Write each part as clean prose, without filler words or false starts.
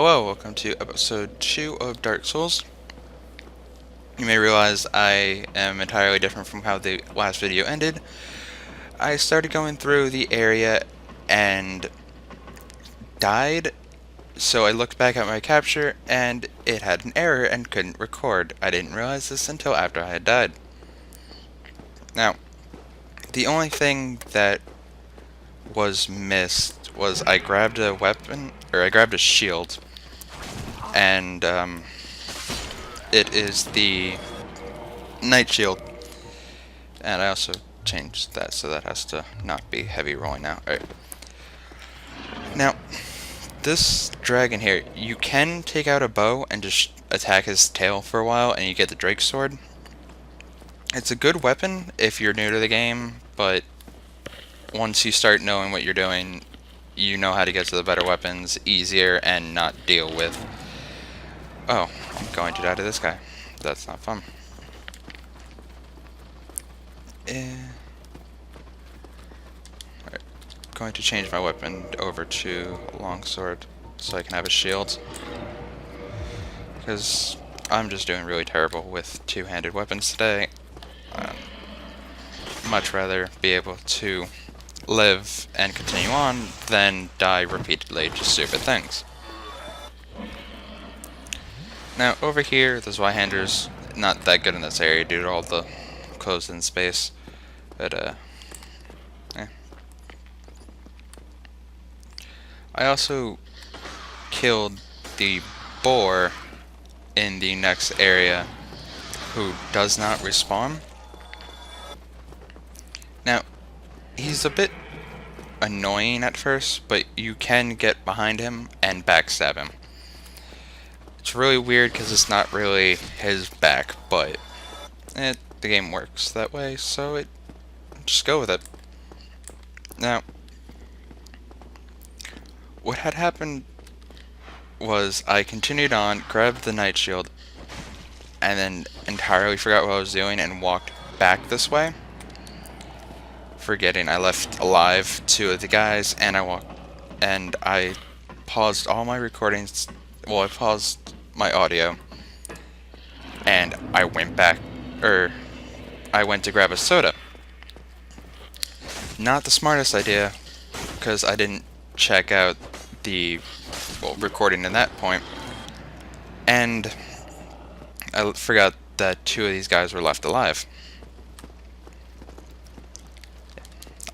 Hello, welcome to episode 2 of Dark Souls. You may realize I am entirely different from how the last video ended. I started going through the area and died, so I looked back at my capture and it had an error and couldn't record. I didn't realize this until after I had died. Now, the only thing that was missed was I grabbed a weapon, or I grabbed a shield, and it is the Night Shield, and I also changed that so that has to not be heavy rolling now. Alright. Now, this dragon here, you can take out a bow and just attack his tail for a while and you get the Drake Sword. It's a good weapon if you're new to the game, but once you start knowing what you're doing, you know how to get to the better weapons easier and not deal with... Oh, I'm going to die to this guy. That's not fun. Alright, going to change my weapon over to a longsword so I can have a shield, because I'm just doing really terrible with two-handed weapons today. Much rather be able to live and continue on than die repeatedly to stupid things. Now over here, the Zweihander's not that good in this area due to all the closed-in space. But, I also killed the boar in the next area who does not respawn. Now, he's a bit annoying at first, but you can get behind him and backstab him. It's really weird because it's not really his back, but the game works that way, so just go with it. Now, what had happened was I continued on, grabbed the Night Shield, and then entirely forgot what I was doing and walked back this way, forgetting I left alive two of the guys, and I paused all my recordings. Well, I paused my audio, and I went back, I went to grab a soda. Not the smartest idea, because I didn't check out the recording at that point, and I forgot that two of these guys were left alive.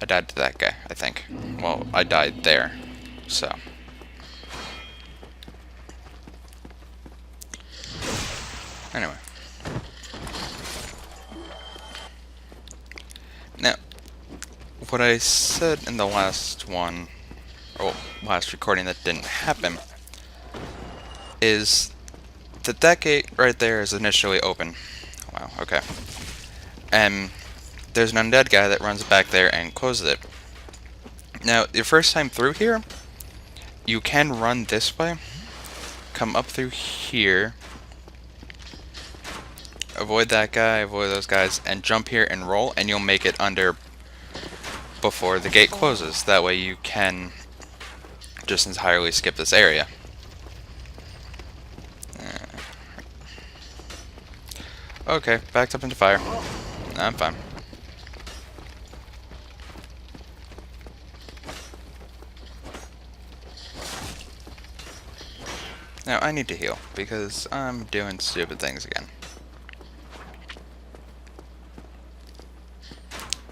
I died to that guy, I think. Well, I died there, so. Anyway. Now, what I said in the last one, or last recording that didn't happen, is that gate right there is initially open. Wow, okay. And there's an undead guy that runs back there and closes it. Now, your first time through here, you can run this way, come up through here, avoid that guy, avoid those guys, and jump here and roll, and you'll make it under before the gate closes. That way you can just entirely skip this area. Okay, backed up into fire. I'm fine. Now I need to heal, because I'm doing stupid things again.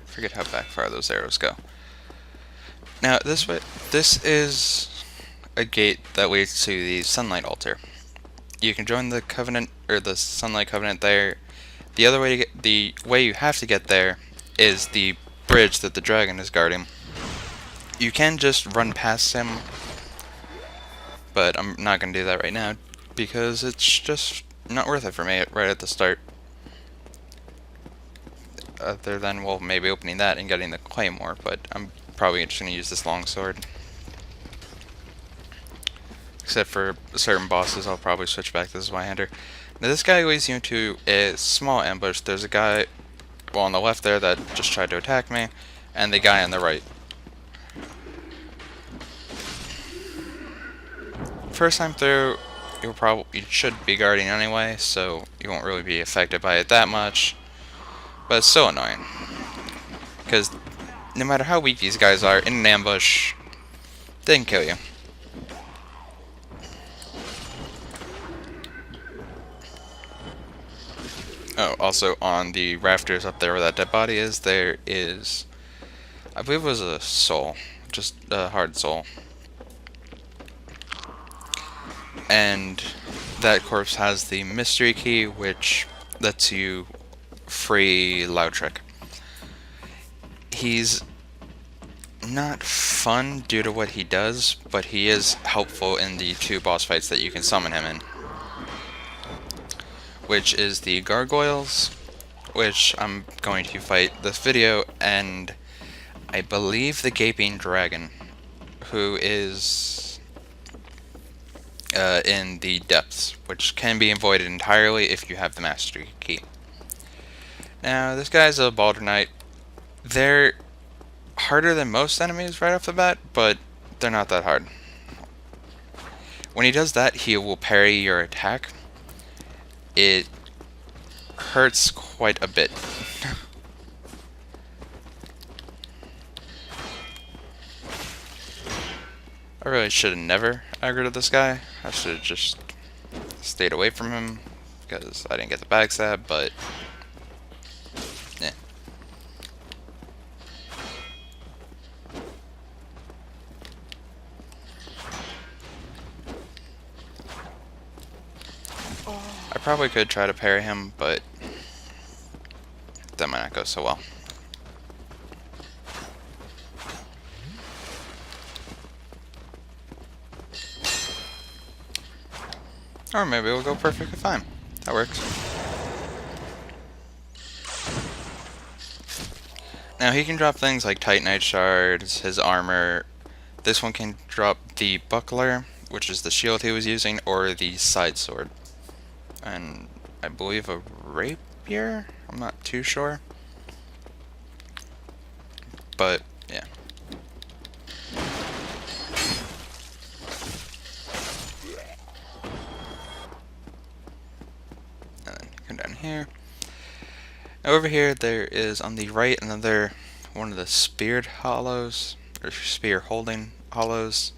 Forget how far those arrows go. Now this is a gate that leads to the Sunlight Altar. You can join the Covenant, or the Sunlight Covenant there. The other way the way you have to get there is the bridge that the dragon is guarding. You can just run past him, but I'm not going to do that right now because it's just not worth it for me right at the start. Other than, well, maybe opening that and getting the claymore, but I'm probably just going to use this longsword. Except for certain bosses, I'll probably switch back to this Zweihander. Now this guy leads you into a small ambush. There's a guy, well, on the left there that just tried to attack me, and the guy on the right. First time through, you should be guarding anyway, so you won't really be affected by it that much. But it's still annoying, because no matter how weak these guys are, in an ambush, they can kill you. Oh, also on the rafters up there where that dead body is, there is, I believe it was a soul, just a hard soul. And that corpse has the mystery key, which lets you free Loud Trick. He's not fun due to what he does, but he is helpful in the 2 boss fights that you can summon him in, which is the Gargoyles, which I'm going to fight this video, and I believe the Gaping Dragon, who is in the depths, which can be avoided entirely if you have the Mastery Key. Now, this guy's a Balder Knight. They're harder than most enemies right off the bat, but they're not that hard. When he does that, he will parry your attack. It hurts quite a bit. I really should have never aggroed this guy. I should have just stayed away from him, because I didn't get the backstab, but yeah. I probably could try to parry him, but that might not go so well. Or maybe it'll go perfectly fine. That works. Now he can drop things like Titanite shards, his armor. This one can drop the buckler, which is the shield he was using, or the side sword. And I believe a rapier? I'm not too sure. But, yeah. And then come down here. Now over here there is on the right another one of the speared hollows, or spear holding hollows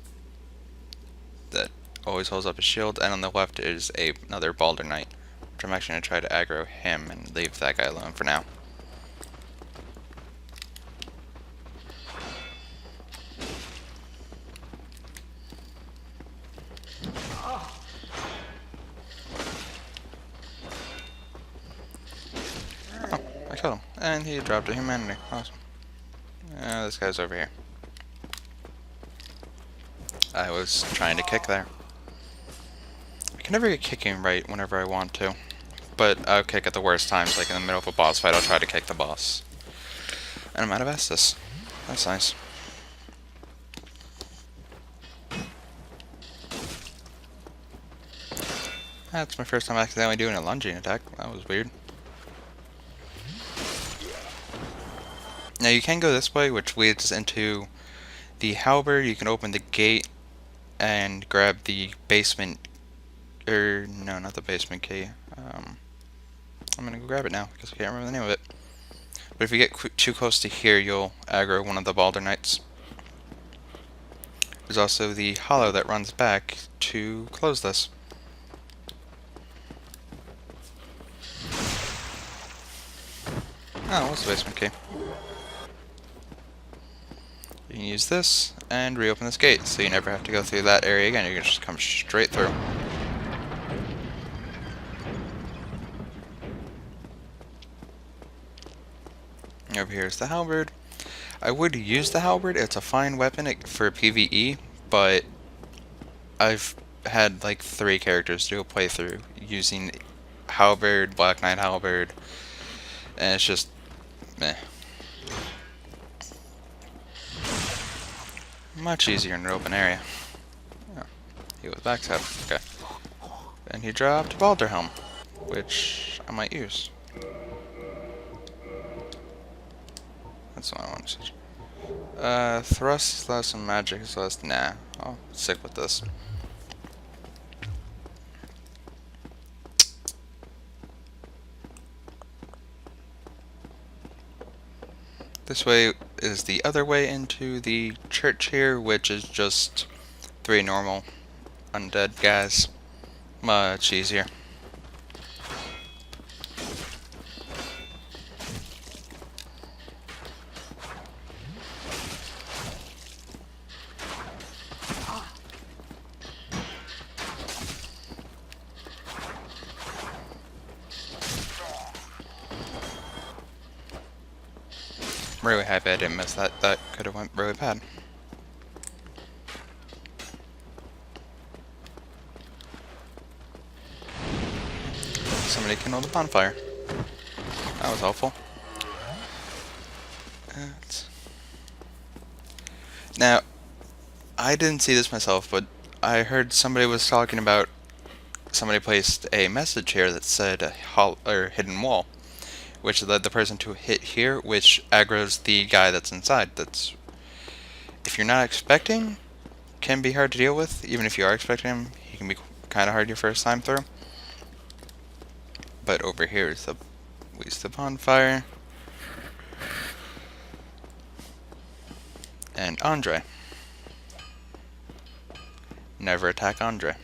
that always holds up a shield, and on the left is another Balder Knight, which I'm actually going to try to aggro him and leave that guy alone for now. Oh, I killed him, and he dropped a humanity. Awesome. This guy's over here. I was trying to kick there. I can never get kicking right whenever I want to, but I'll kick at the worst times, like in the middle of a boss fight. I'll try to kick the boss. And I'm out of Estus. That's nice. That's my first time accidentally doing a lunging attack. That was weird. Now you can go this way, which leads into the halberd. You can open the gate and grab the basement, no, not the basement key. I'm gonna go grab it now because I can't remember the name of it. But if you get too close to here, you'll aggro one of the Balder Knights. There's also the hollow that runs back to close this. Oh, what's the basement key? You can use this and reopen this gate, so you never have to go through that area again. You can just come straight through. Over here is the halberd. I would use the halberd. It's a fine weapon for PvE, but I've had like 3 characters do a playthrough using halberd, Black Knight halberd, and it's just meh. Much easier in an open area. Oh, he was backstab. Okay. And he dropped Balder Helm, which I might use. That's what I want to say. Thrust is less and magic is less. Nah, I'll stick with this. This way is the other way into the church here, which is just 3 normal undead guys. Much easier. I'm really happy I didn't miss that. That could have went really bad. Somebody kindled the bonfire. That was helpful. Now, I didn't see this myself, but I heard somebody was talking about somebody placed a message here that said hidden wall, which led the person to hit here, which aggroes the guy that's inside. That's, if you're not expecting, can be hard to deal with. Even if you are expecting him, he can be kind of hard your first time through. But over here is at least the bonfire. And Andre. Never attack Andre.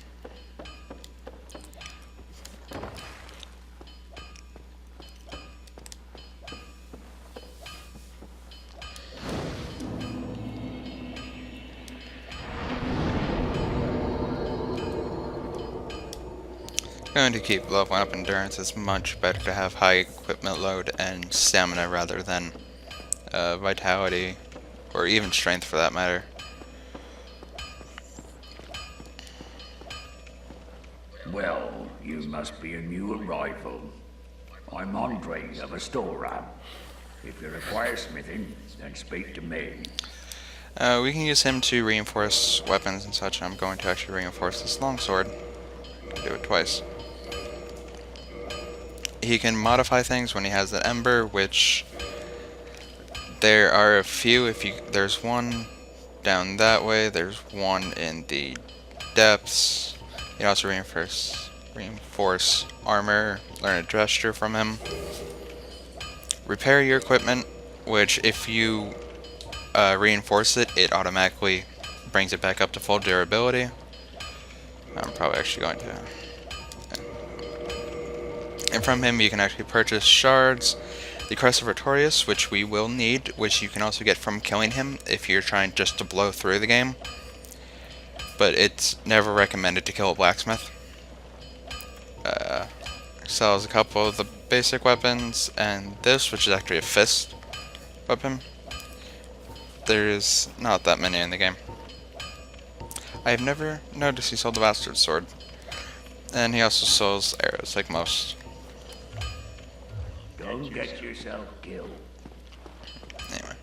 Going to keep leveling up endurance. It's much better to have high equipment load and stamina rather than vitality or even strength for that matter. Well, you must be a new arrival. I'm Andre of Astora. If you require smithing, then speak to me. We can use him to reinforce weapons and such. I'm going to actually reinforce this longsword. Do it twice. He can modify things when he has an ember, which there are a few. There's one down that way. There's one in the depths. You can also reinforce armor. Learn a gesture from him. Repair your equipment, which if you reinforce it, it automatically brings it back up to full durability. I'm probably actually going to. And from him, you can actually purchase shards, the Crest of Artorias, which we will need, which you can also get from killing him if you're trying just to blow through the game. But it's never recommended to kill a blacksmith. Sells a couple of the basic weapons, and this, which is actually a fist weapon. There's not that many in the game. I have never noticed he sold the Bastard Sword. And he also sells arrows, like most. Don't get yourself killed. Anyway.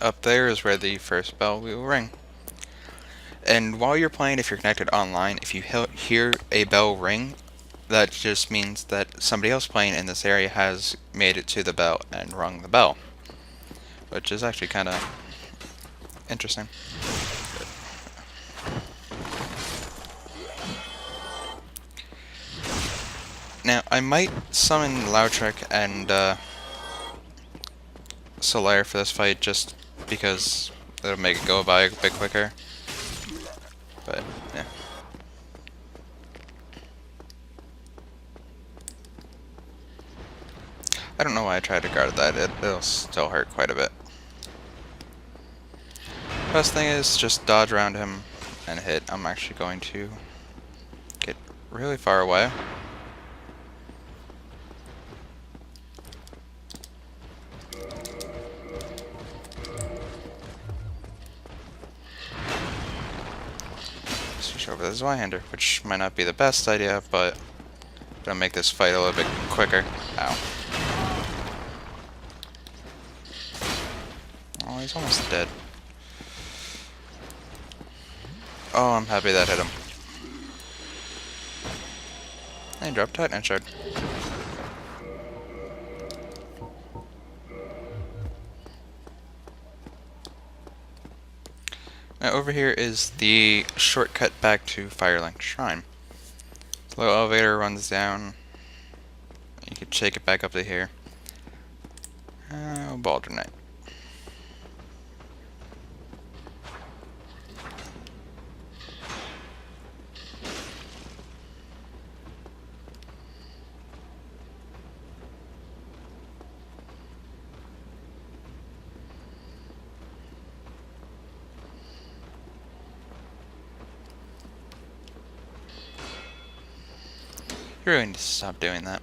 Up there is where the first bell will ring. And while you're playing, if you're connected online, if you hear a bell ring, that just means that somebody else playing in this area has made it to the bell and rung the bell. Which is actually kind of interesting. Now, I might summon Lautrec and Solaire for this fight just because it'll make it go by a bit quicker. But, yeah. I don't know why I tried to guard that. It'll still hurt quite a bit. Best thing is just dodge around him and hit. I'm actually going to get really far away. Switch over to the Zweihander, which might not be the best idea, but gonna make this fight a little bit quicker. Ow. Oh, he's almost dead. Oh, I'm happy that hit him. And he dropped Titan Shard. Now over here is the shortcut back to Firelink Shrine. The little elevator runs down. You can shake it back up to here. Baldr Knight. You really need to stop doing that.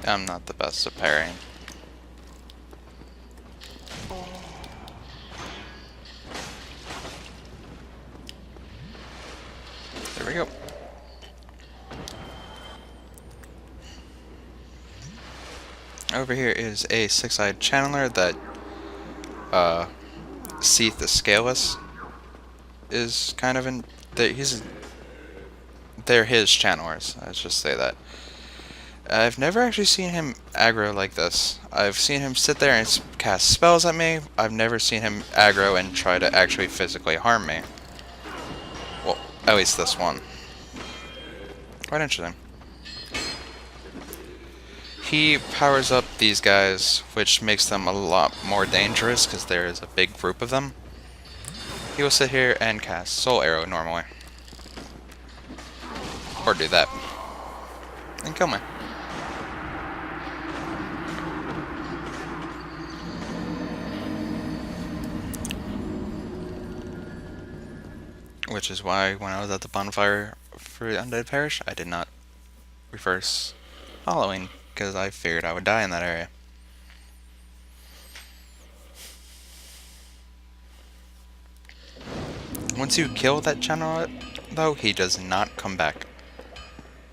I'm not the best at parrying. There we go. Over here is a six-eyed channeler that Seath the Scaleless is kind of in. They're his channelers. Let's just say that. I've never actually seen him aggro like this. I've seen him sit there and cast spells at me. I've never seen him aggro and try to actually physically harm me. Well, at least this one. Quite interesting. He powers up these guys, which makes them a lot more dangerous because there is a big group of them. He will sit here and cast Soul Arrow normally. Or do that. And kill me. Which is why when I was at the bonfire for Undead Parish, I did not reverse following, because I figured I would die in that area. Once you kill that channel, though, he does not come back,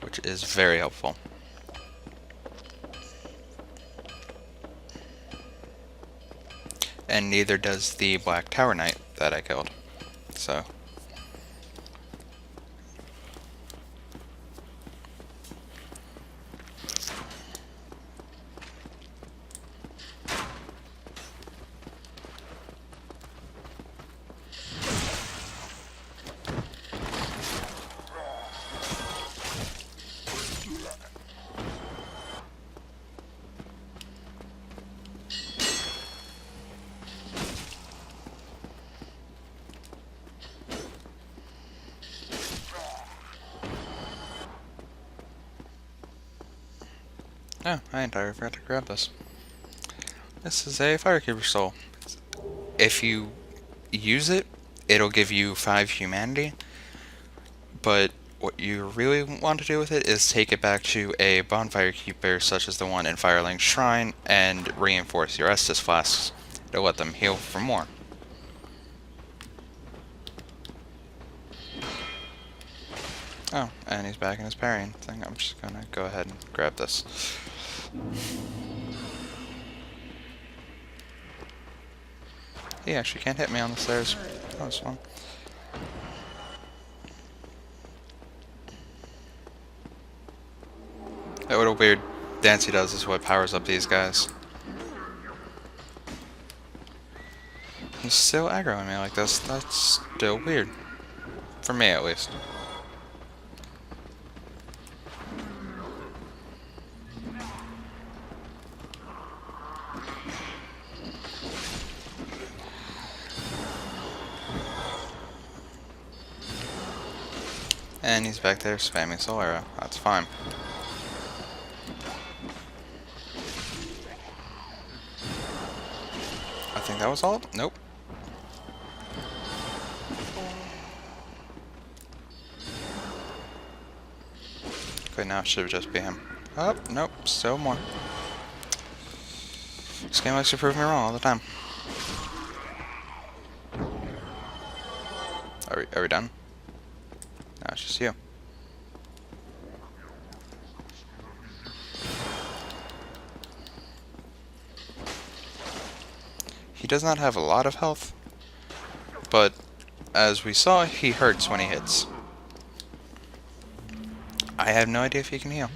which is very helpful. And neither does the Black Tower Knight that I killed. So oh, I entirely forgot to grab this. This is a Firekeeper Soul. If you use it, it'll give you 5 humanity, but what you really want to do with it is take it back to a bonfire keeper such as the one in Firelink Shrine and reinforce your Estus flasks to let them heal for more. Oh, and he's back in his parrying thing. I'm just gonna go ahead and grab this. He actually can't hit me on the stairs. That was fun. That little weird dance he does is what powers up these guys. He's still aggroing me like this. That's still weird. For me, at least. And he's back there spamming Soul Arrow. That's fine. I think that was all? Nope. Okay, now it should just be him. Oh, nope, still more. This game likes to prove me wrong all the time. Are we done? No, it's just you. He does not have a lot of health, but as we saw, he hurts when he hits. I have no idea if he can heal.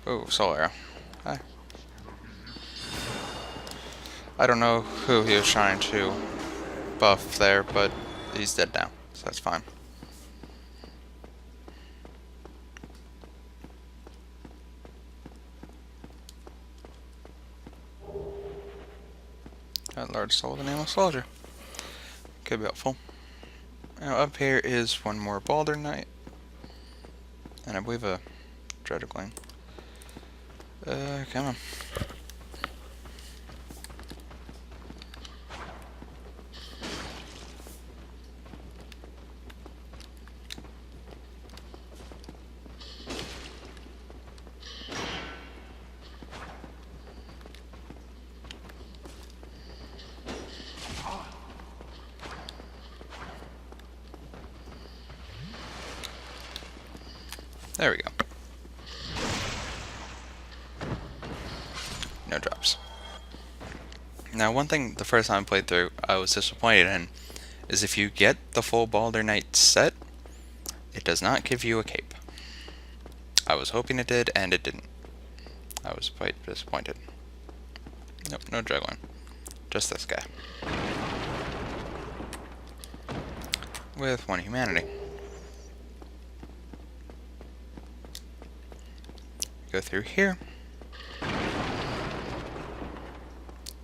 Oh, soul arrow. Hi. I don't know who he was trying to buff there, but he's dead now, so that's fine. That large soul, the nameless soldier. Could be helpful. Now up here is one more Balder Knight. And I believe a Dreaded Gleam. Come on. There we go. No drops. Now, one thing the first time I played through I was disappointed in is if you get the full Balder Knight set, it does not give you a cape. I was hoping it did, and it didn't. I was quite disappointed. Nope, no juggling. Just this guy. With one humanity. Go through here.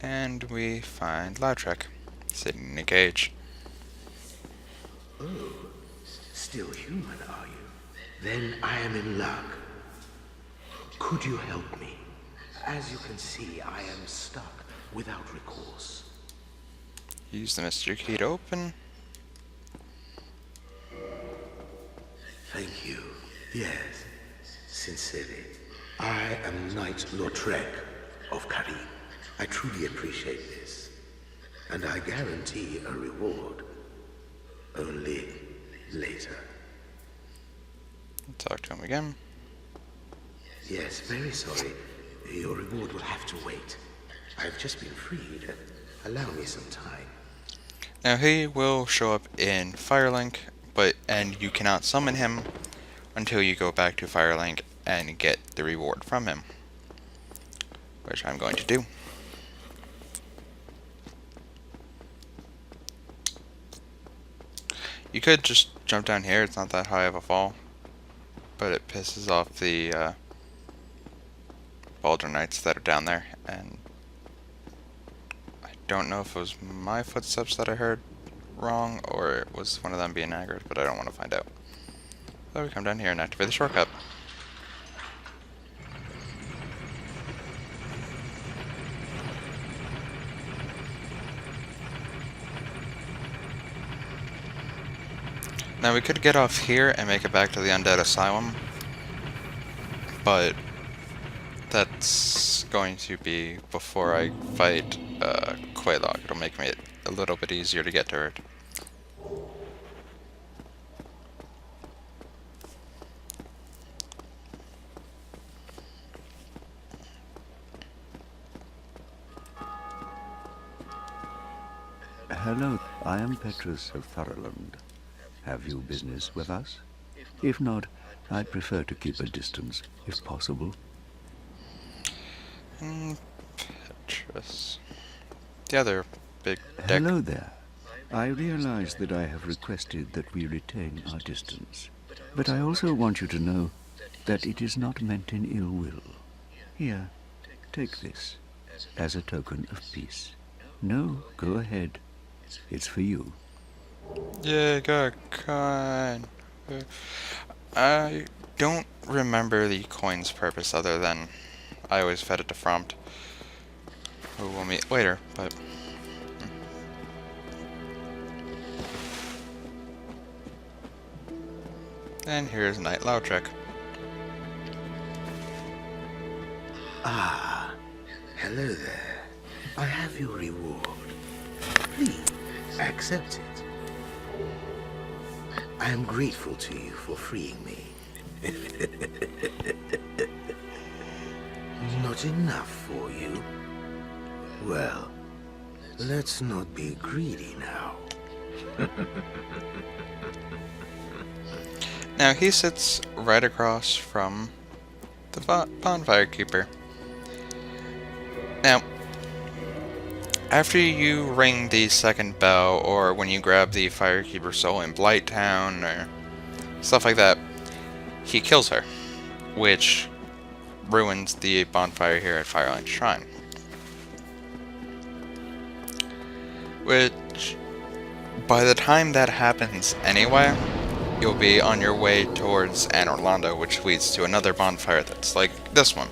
And we find Lautrec, sitting in a cage. Oh, still human, are you? Then I am in luck. Could you help me? As you can see, I am stuck without recourse. Use the mystery key to open. Thank you. Yes, sincerely. I am Knight Lautrec of Karim. I truly appreciate this. And I guarantee a reward. Only later. Talk to him again. Yes, very sorry. Your reward will have to wait. I've just been freed. Allow me some time. Now he will show up in Firelink, and you cannot summon him until you go back to Firelink and get the reward from him, which I'm going to do. You could just jump down here, it's not that high of a fall, but it pisses off the Balder Knights that are down there, and I don't know if it was my footsteps that I heard wrong, or it was one of them being aggroed, but I don't want to find out. So we come down here and activate the shortcut. Now we could get off here and make it back to the Undead Asylum, but that's going to be before I fight Quelaag. It'll make it a little bit easier to get to her. Hello, I am Petrus of Thoroland. Have you business with us? If not, I'd prefer to keep a distance, if possible. Petrus. The other big dick. Hello there. I realize that I have requested that we retain our distance. But I also want you to know that it is not meant in ill will. Here, take this, as a token of peace. No, go ahead. It's for you. Yeah, got coin. I don't remember the coin's purpose other than I always fed it to Frompt, who we'll meet later, but... And here's Knight Lautrec. Ah, hello there. I have your reward. Please, accept it. I am grateful to you for freeing me. Not enough for you? Well, let's not be greedy now. Now he sits right across from the bonfire keeper. Now, after you ring the second bell, or when you grab the firekeeper soul in Blighttown, or stuff like that, he kills her, which ruins the bonfire here at Firelight Shrine. Which, by the time that happens anyway, you'll be on your way towards Anne Orlando, which leads to another bonfire that's like this one.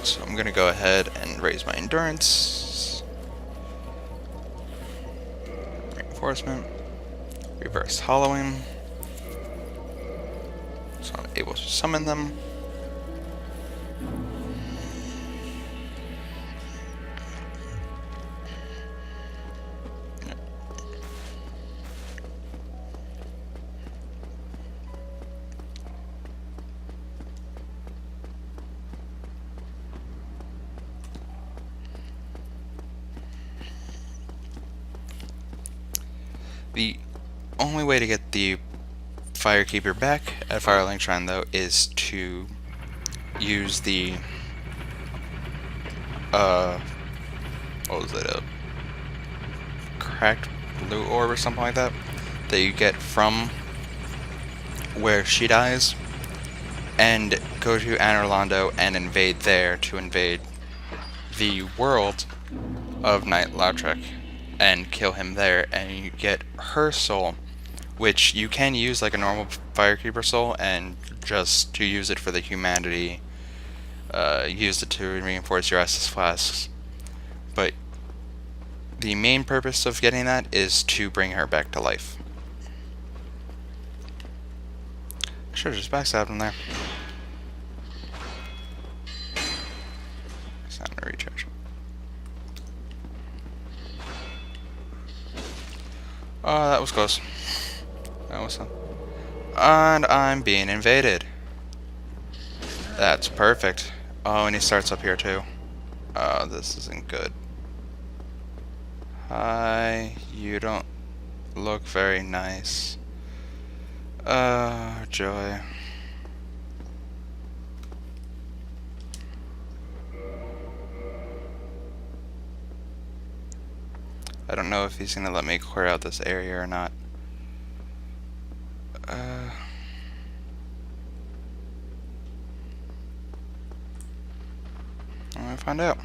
So I'm gonna go ahead and raise my endurance. Reinforcement. Reverse hollowing. So I'm able to summon them. The only way to get the Firekeeper back at Firelink Shrine, though, is to use the, what was it, a cracked blue orb or something like that, that you get from where she dies, and go to Anne Orlando and invade there to invade the world of Knight Lautrec and kill him there, and you get her soul, which you can use like a normal Firekeeper soul, and just to use it for the humanity, use it to reinforce your Estus flasks. But the main purpose of getting that is to bring her back to life. I should have just backstabbed him there. It's not a recharge. Oh, that was close. That was some. And I'm being invaded. That's perfect. Oh, and he starts up here too. Oh, this isn't good. Hi, you don't look very nice. Joy. I don't know if he's gonna let me clear out this area or not. I'm gonna find out.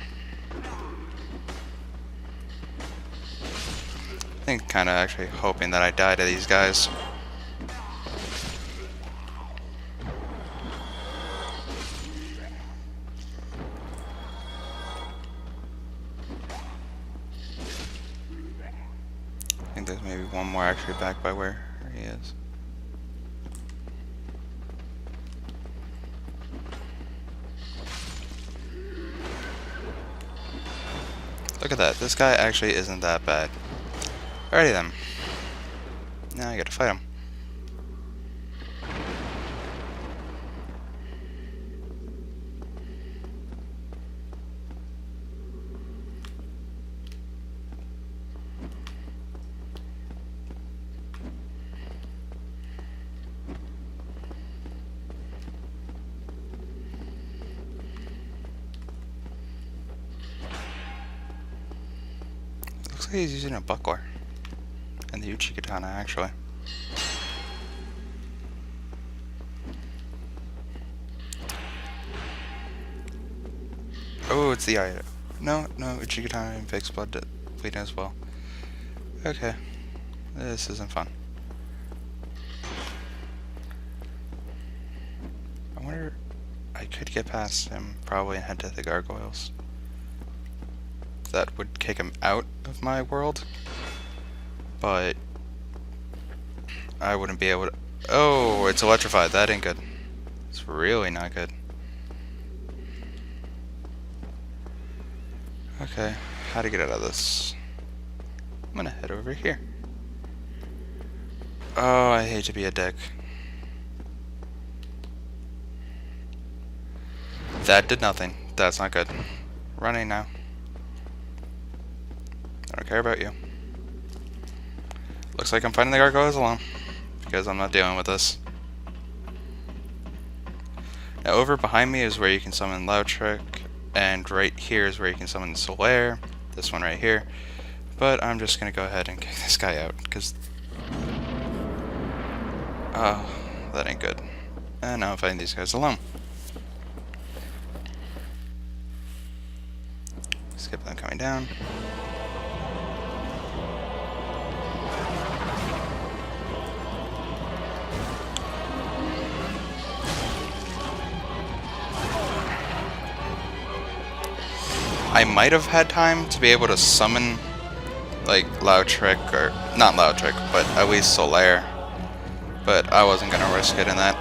I think kinda actually hoping that I die to these guys. I think there's maybe one more actually back by where he is. Look at that, this guy actually isn't that bad. Alrighty then. Now I gotta fight him. Looks like he's using a buckler. And the Uchi katana, actually. Oh, it's the item. No, Uchi katana inflicts blood bleeding as well. Okay. This isn't fun. I wonder... I could get past him, probably, and head to the gargoyles. That would kick him out of my world. But I wouldn't be able to... Oh, it's electrified. That ain't good. It's really not good. Okay, how to get out of this? I'm gonna head over here. Oh, I hate to be a dick. That did nothing. That's not good. Running now. I don't care about you. Looks like I'm fighting the gargoyles alone. because I'm not dealing with this. Now over behind me is where you can summon Lautrec, and right here is where you can summon Solaire, this one right here. But I'm just gonna go ahead and kick this guy out, because that ain't good. And now I'm fighting these guys alone. Skip them coming down. I might have had time to be able to summon, like, Lautrec, or not Lautrec, but at least Solaire. But I wasn't gonna risk it in that.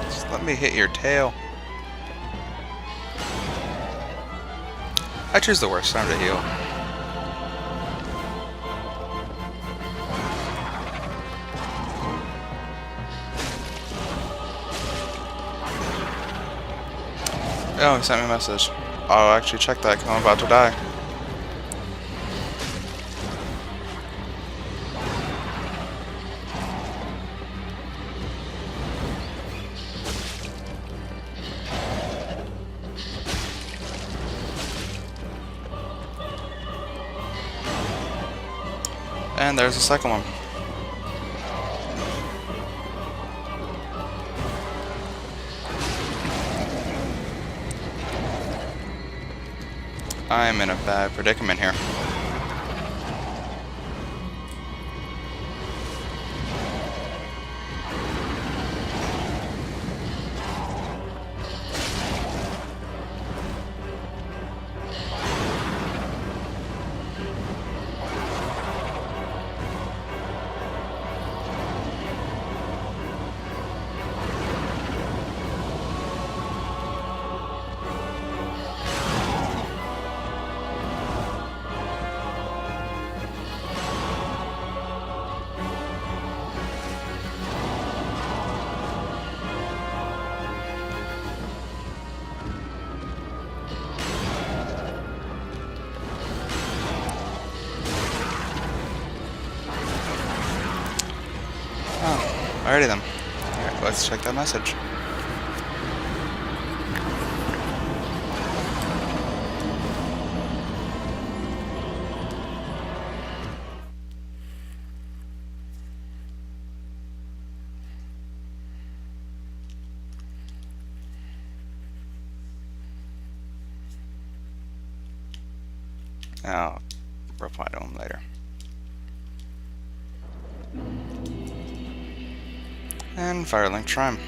Just let me hit your tail. I choose the worst time to heal. Oh, he sent me a message. I'll actually check that because I'm about to die. And there's the second one. I'm in a bad predicament here. Alrighty then. Alright, let's check that message. I'll reply to him later. And Firelink Shrine.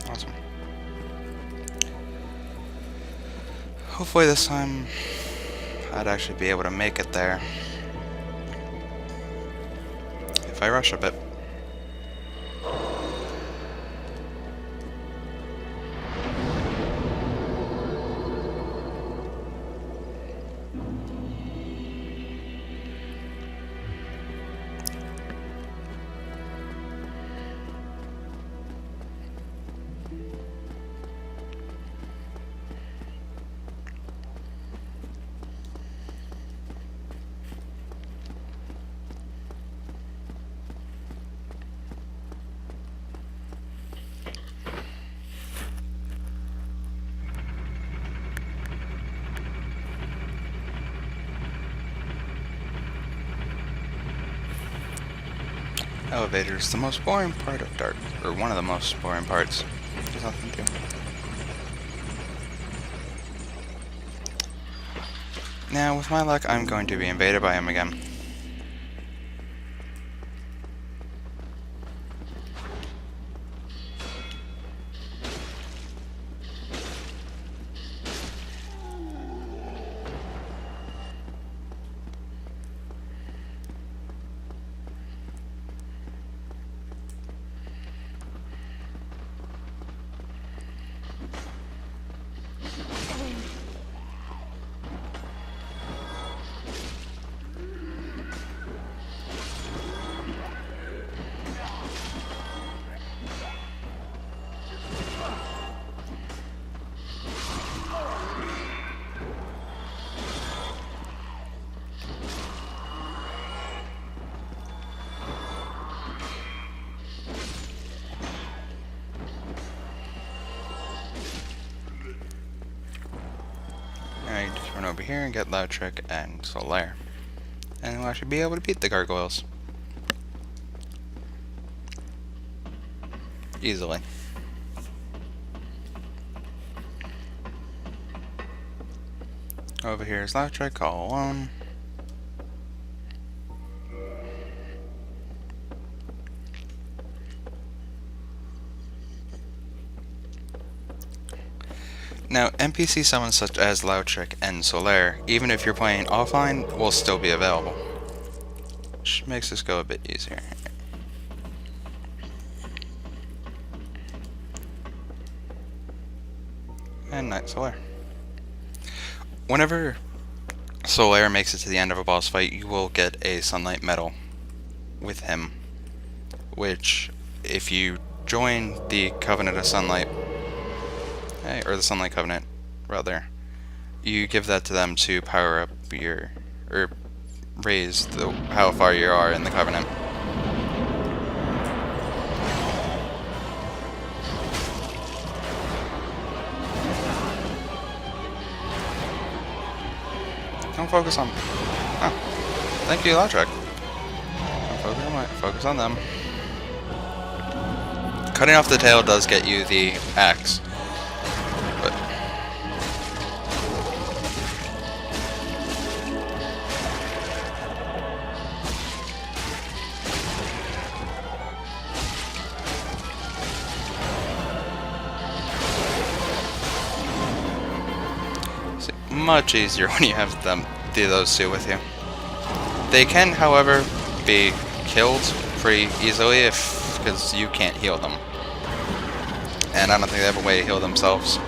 Awesome. Hopefully this time I'd actually be able to make it there if I rush a bit. Elevator is the most boring part of Dark, or one of the most boring parts. There's nothing to do. Now, with my luck, I'm going to be invaded by him again. here and get Lautrec and Solaire. And we'll actually be able to beat the gargoyles. Easily. Over here is Lautrec all alone. Now, NPC summons such as Lautrec and Solaire, even if you're playing offline, will still be available. Which makes this go a bit easier. And Knight Solaire. Whenever Solaire makes it to the end of a boss fight, you will get a Sunlight Medal with him. Which, if you join the Covenant of Sunlight, or the Sunlight Covenant, rather, you give that to them to power up your, or raise how far you are in the Covenant. Don't focus on... Oh. Thank you, Lautrec. Focus on them. Cutting off the tail does get you the axe. But... much easier when you have those two with you. They can, however, be killed pretty easily because you can't heal them. And I don't think they have a way to heal themselves.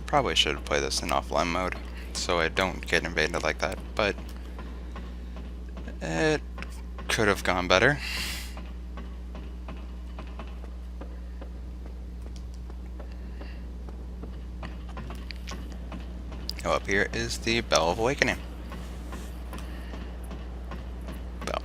Probably should play this in offline mode, so I don't get invaded like that, but it could have gone better. Oh, up here is the Bell of Awakening. Bell.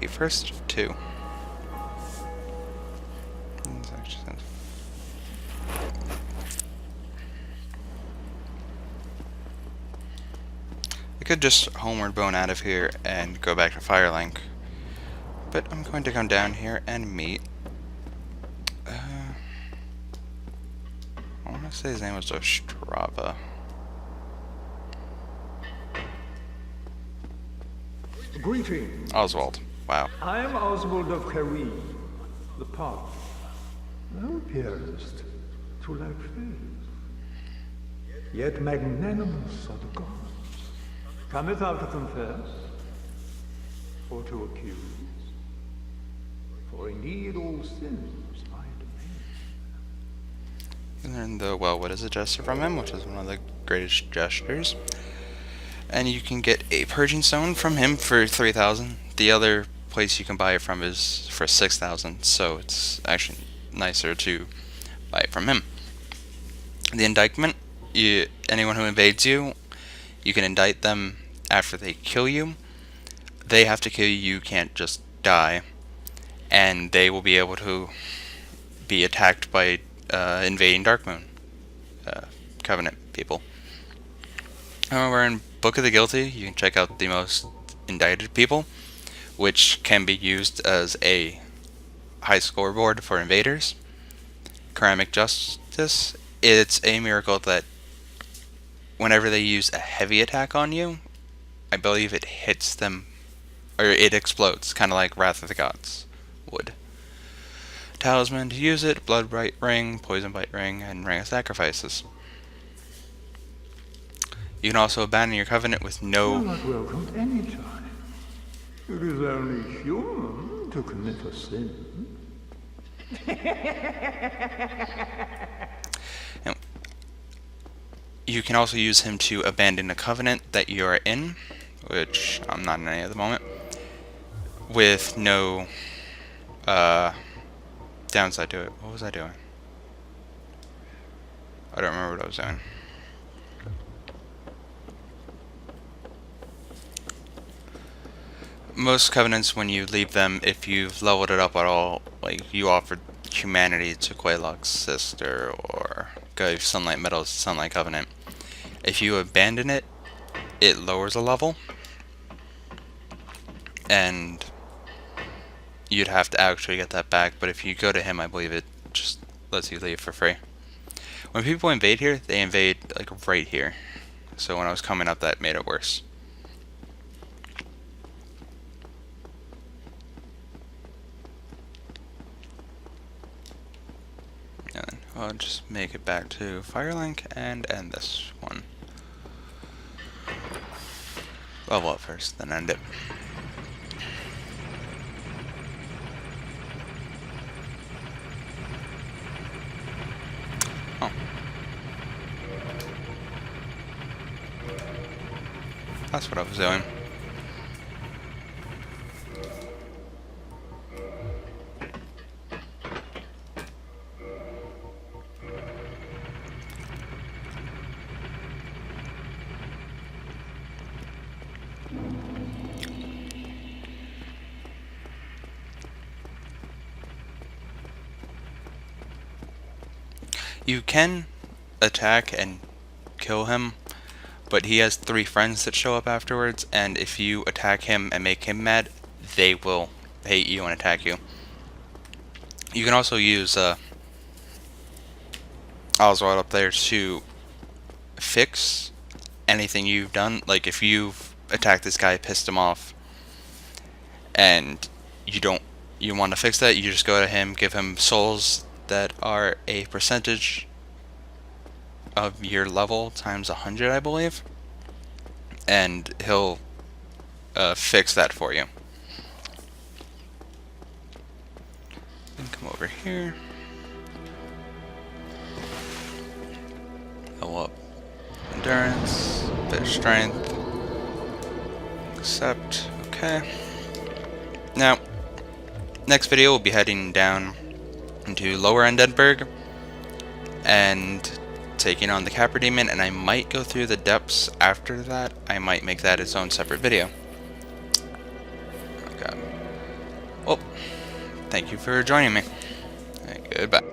The first of two. I could just homeward bone out of here and go back to Firelink, but I'm going to come down here and meet. I want to say his name was Ostrava. Greetings. Oswald. Wow. I am Oswald of Careem, the path. Thou appearest to lack faith. Yet magnanimous are the gods. Cometh thou to confess, or to accuse? For indeed all sins I domain. And then what is a gesture from him, which is one of the greatest gestures. And you can get a Purging Stone from him for 3,000. The other place you can buy it from is for 6,000, so it's actually nicer to buy it from him. The indictment, anyone who invades you, you can indict them after they kill you. They have to kill you, you can't just die. And they will be able to be attacked by invading Darkmoon Covenant people. However, in Book of the Guilty, you can check out the most indicted people, which can be used as a high scoreboard for invaders. Ceramic Justice, it's a miracle that whenever they use a heavy attack on you, I believe it hits them, or it explodes, kind of like Wrath of the Gods would. Talisman to use it, Blood Bite Ring, Poison Bite Ring, and Ring of Sacrifices. You can also abandon your covenant with You're no... not welcome any time. It is only human to commit a sin. And you can also use him to abandon a covenant that you are in, which I'm not in any at the moment, with no downside to it. What was I doing? I don't remember what I was doing. Most covenants, when you leave them, if you've leveled it up at all, like you offered humanity to Quaylock's sister, or gave Sunlight Metals to Sunlight Covenant, if you abandon it, it lowers a level, and you'd have to actually get that back. But if you go to him, I believe it just lets you leave for free. When people invade here, they invade like right here. So when I was coming up, that made it worse. And I'll just make it back to Firelink and end this one. Level up first, then end it. Oh. That's what I was doing. You can attack and kill him, but he has 3 friends that show up afterwards, and if you attack him and make him mad, they will hate you and attack you. You can also use Oswald up there to fix anything you've done. Like if you've attacked this guy, pissed him off, and you want to fix that, you just go to him, give him souls that are a percentage of your level times 100, I believe, and he'll fix that for you. And come over here. Level up endurance, bit of strength. Accept. Okay. Now, next video we'll be heading down into Lower Undeadburg and taking on the Capra Demon, and I might go through the depths after that. I might make that its own separate video. Okay. Well, thank you for joining me. Goodbye.